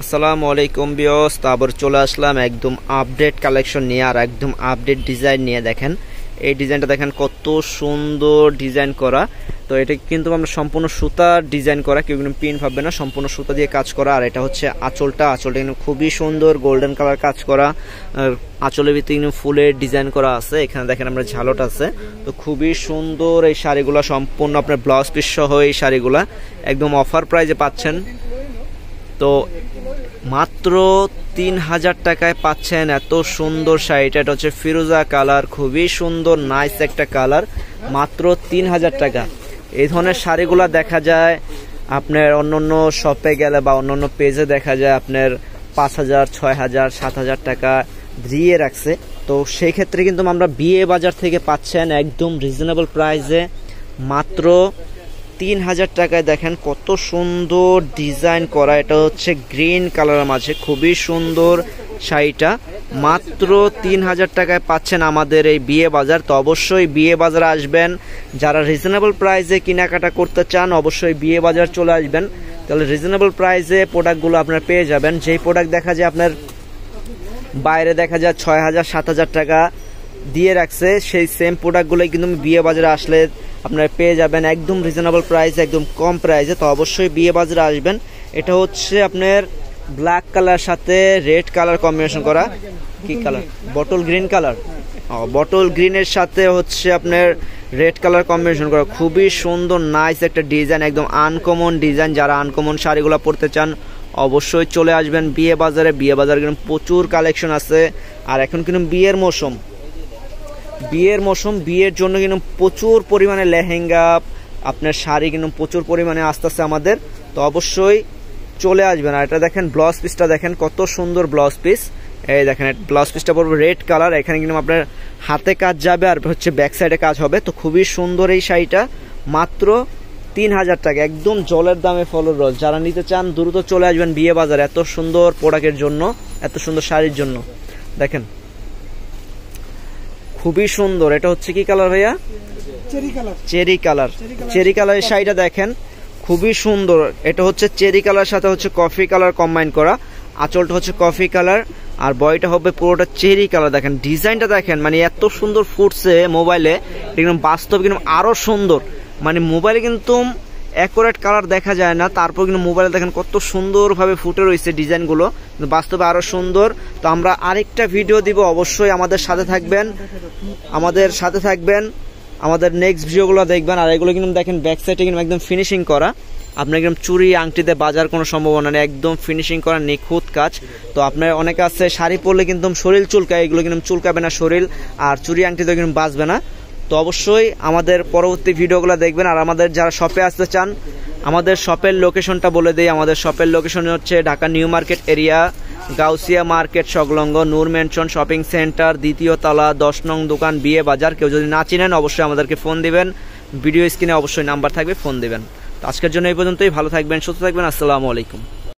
আসসালামু আলাইকুম ভিউয়ার্স, আবার চলে আসলাম একদম আপডেট কালেকশন নিয়ে আর একদম আপডেট ডিজাইন নিয়ে। দেখেন এই ডিজাইনটা দেখেন কত সুন্দর ডিজাইন করা। তো এটা কিন্তু আমরা সম্পূর্ণ সুতার ডিজাইন করা, কেউ কিন্তু পিন ভাববে না, সম্পূর্ণ সুতা দিয়ে কাজ করা। আর এটা হচ্ছে আঁচলটা কিন্তু খুবই সুন্দর গোল্ডেন কালার কাজ করা। আর আঁচলের ভিতরে কিন্তু ফুলের ডিজাইন করা আছে। এখানে দেখেন আমরা ঝালট আছে। তো খুবই সুন্দর এই শাড়িগুলো, সম্পূর্ণ আপনার ব্লাউজ পিস সহ এই শাড়িগুলা একদম অফার প্রাইজে পাচ্ছেন। তো মাত্র ৩,০০০ টাকায় পাচ্ছেন এত সুন্দর শাড়িটা। এটা হচ্ছে ফিরোজা কালার, খুবই সুন্দর নাইস একটা কালার, মাত্র ৩,০০০ টাকা। এই ধরনের শাড়িগুলো দেখা যায় আপনার অন্য শপে গেলে বা অন্য পেজে দেখা যায় আপনার ৫,০০০, ৬,০০০, ৭,০০০ টাকা দিয়ে রাখছে। তো সেই ক্ষেত্রে কিন্তু আমরা বিয়ে বাজার থেকে পাচ্ছেন একদম রিজনেবল প্রাইসে মাত্র ৩,০০০ টাকায়। দেখেন কত সুন্দর ডিজাইন করা, এটা হচ্ছে গ্রিন কালারের মাঝে, খুবই সুন্দর শাড়িটা। মাত্র ৩,০০০ টাকায় পাচ্ছেন আমাদের এই বিয়ে বাজার। তো অবশ্যই বিয়ে বাজারে আসবেন, যারা রিজনেবল প্রাইসে কেনাকাটা করতে চান অবশ্যই বিয়ে বাজার চলে আসবেন, তাহলে রিজনেবল প্রাইসে প্রোডাক্টগুলো আপনারা পেয়ে যাবেন। যেই প্রোডাক্ট দেখা যায় আপনার বাইরে দেখা যায় ৬,০০০, ৭,০০০ টাকা দিয়ে রাখছে, সেই সেম প্রোডাক্টগুলোই কিন্তু বিয়ে বাজারে আসলে আপনারা পেয়ে যাবেন একদম রিজনেবল প্রাইসে, একদম কম প্রাইসে। তো অবশ্যই বিয়ে বাজারে আসবেন। এটা হচ্ছে আপনার ব্ল্যাক কালার সাথে রেড কালার কম্বিনেশন করা, কি colour, bottle green colour, bottle গ্রিনের সাথে হচ্ছে আপনার রেড কালার কম্বিনেশন করা, খুবই সুন্দর নাইস একটা ডিজাইন, একদম আনকমন ডিজাইন। যারা আনকমন শাড়িগুলো পরতে চান অবশ্যই চলে আসবেন বিয়ে বাজারে। বিয়ে বাজারে কিন্তু প্রচুর কালেকশন আছে। আর এখন কিন্তু বিয়ের মৌসুম, বিয়ের জন্য কিন্তু প্রচুর পরিমাণে লেহেঙ্গা আপনার শাড়ি কিন্তু প্রচুর পরিমাণে আসতেছে আমাদের। তো অবশ্যই চলে আসবেন। আর এটা দেখেন ব্লাউজ পিসটা, দেখেন কত সুন্দর ব্লাউজ পিস। এই দেখেন ব্লাউজ পিসটা পড়বে রেড কালার, এখানে কিন্তু আপনার হাতে কাজ যাবে আর হচ্ছে ব্যাক সাইডে কাজ হবে। তো খুবই সুন্দর এই শাড়িটা, মাত্র ৩,০০০ টাকা, একদম জলের দামে ফলর রস। যারা নিতে চান দ্রুত চলে আসবেন বিয়ে বাজার এত সুন্দর প্রোডাক্টের জন্য, এত সুন্দর শাড়ির জন্য। দেখেন খুবই সুন্দর, এটা হচ্ছে কি কালার ভাইয়া? Cherry colour. চেরি কালারের শাড়িটা দেখেন খুবই সুন্দর। এটা হচ্ছে চেরি কালার সাথে হচ্ছে কফি কালার কম্বাইন করা। আঁচলটা হচ্ছে কফি কালার আর বডিটা হবে পুরোটা চেরি কালার। দেখেন ডিজাইনটা দেখেন, মানে এত সুন্দর ফুটছে মোবাইলে, একদম বাস্তব কিন্তু আরো সুন্দর। মানে মোবাইলে কিন্তু অ্যাকুরেট কালার দেখা যায় না, তারপর কিন্তু মোবাইলে দেখেন কত সুন্দরভাবে ফুটে রয়েছে ডিজাইনগুলো, বাস্তবে আরো সুন্দর। তো আমরা আরেকটা ভিডিও দিব, অবশ্যই আমাদের সাথে থাকবেন, আমাদের নেক্সট ভিডিওগুলো দেখবেন। আর এগুলো কিন্তু দেখেন ব্যাক সাইডে কিন্তু একদম ফিনিশিং করা, আপনার একদম চুরি আংটিতে বাজার কোনো সম্ভাবনা নেই, একদম ফিনিশিং করা নিখুঁত কাজ। তো আপনার অনেকে আছে শাড়ি পরলে কিন্তু শরীর চুলকায়, এগুলো কিন্তু চুলকাবে না শরীর, আর চুরি আংটিতে কিন্তু বাঁচবে না। তো অবশ্যই আমাদের পরবর্তী ভিডিওগুলো দেখবেন। আর আমাদের যারা শপে আসতে চান, আমাদের শপের লোকেশনটা বলে দিই। আমাদের শপের লোকেশন হচ্ছে Dhaka new market area, Gausia market সংলগ্ন নূর ম্যানশন শপিং সেন্টার, ২য় তলা, ১০ নং দোকান, বিয়ে বাজার। কেউ যদি না চিনেন অবশ্যই আমাদেরকে ফোন দিবেন, ভিডিও স্ক্রিনে অবশ্যই নাম্বার থাকবে, ফোন দিবেন। তো আজকের জন্য এই পর্যন্তই, ভালো থাকবেন, সুস্থ থাকবেন, আসসালামু আলাইকুম।